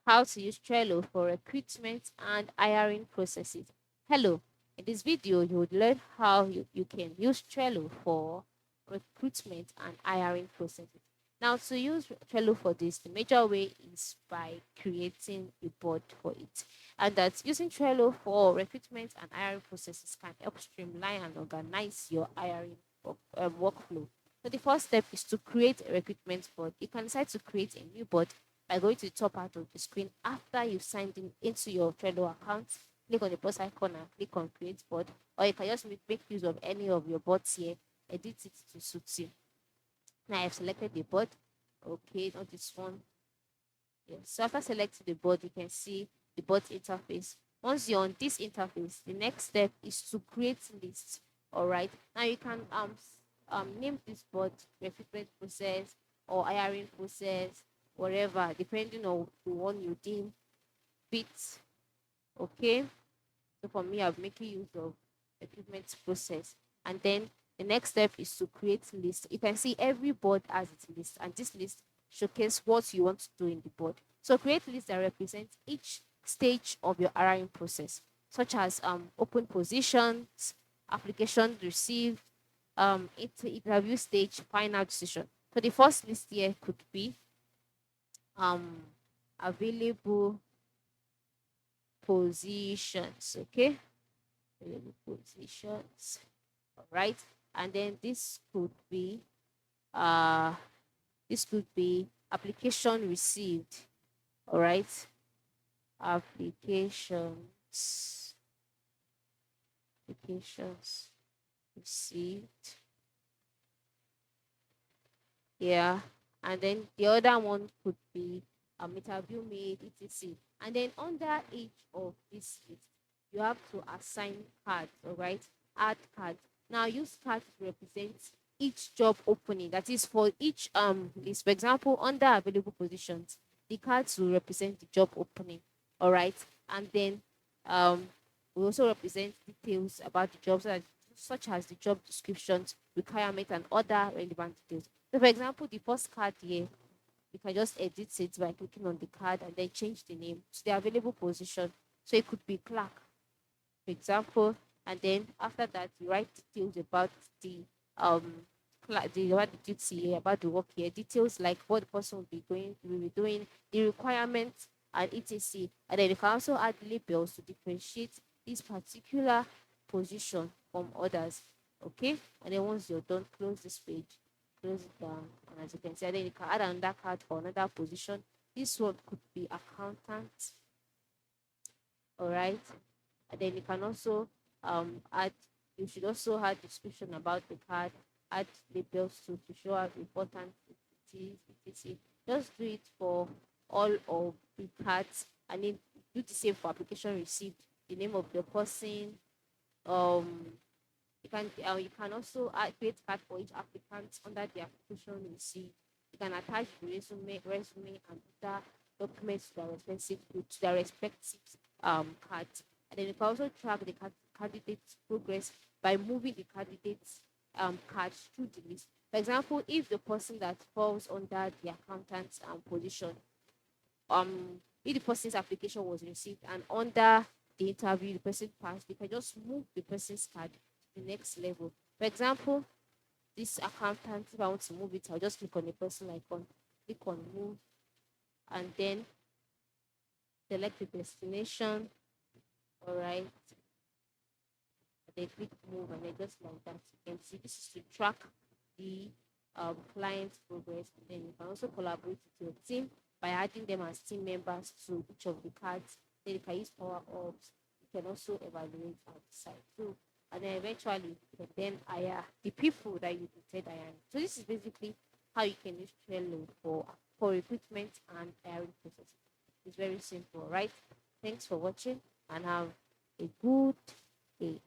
how to use Trello for recruitment and hiring processes. Hello, in this video, you would learn how you can use Trello for recruitment and hiring processes. Now, to use Trello for this, the major way is by creating a board for it. And that using Trello for recruitment and hiring processes can help streamline and organize your hiring workflow. So the first step is to create a recruitment board. You can decide to create a new board by going to the top part of the screen after you've signed in into your Trello account. Click on the plus icon and click on create board, or you can just make use of any of your boards here, edit it to suit you. Now I've selected the board. Okay, not this one. Yes. So after selecting the board, you can see the board interface. Once you're on this interface, the next step is to create lists. All right. Now you can name this board recruitment process or hiring process, whatever, depending on the one you deem fit. Okay. So for me, I'm making use of recruitment process. And then the next step is to create list. You can see every board has its list, and this list showcase what you want to do in the board. So create list that represents each stage of your hiring process, such as open positions, application received, interview stage, final decision. So the first list here could be um available positions. Okay, available positions. All right, and then uh this could be application received. All right, applications applications received. Yeah, and then the other one could be interview made, etc. And then under each of this list, you have to assign cards. All right, add cards. Now use cards to represent each job opening. That is for each list. For example, under available positions, the cards will represent the job opening. All right, and then um we also represent details about the jobs, such as the job descriptions, requirement, and other relevant details. So, for example, the first card here, you can just edit it by clicking on the card and then change the name to the available position. So it could be clerk, for example, and then after that, you write details about the um about the duty here, about the work here, details like what the person will be doing, the requirements, and etc. And then you can also add labels to differentiate this particular position from others. Okay, and then once you're done, close this page, close it down, and as you can see, then you can add another card for another position. This one could be accountant. All right, and then you can also add, you should also add description about the card, add labels to show how important it is, etc. Just do it for all of the cards, and then do the same for application received, the name of the person. um you can also create card for each applicant under the application received. You can attach the resume and other documents to their respective cards. And then you can also track the candidate's progress by moving the candidate's cards through the list. For example, if the person that falls under the accountant's position, if the person's application was received and under the interview the person passed, you can just move the person's card to the next level. For example, this accountant, if I want to move it, I'll just click on the person icon, click on move, and then select the destination. All right, and then click move, and then just like that, you can see this is to track the client's progress. And then you can also collaborate with your team by adding them as team members to each of the cards. Then you can use power ups. You can also evaluate and decide. So, and then eventually you can then hire the people that you intend hiring. So this is basically how you can use Trello for recruitment and hiring process. It's very simple, right? Thanks for watching and have a good day.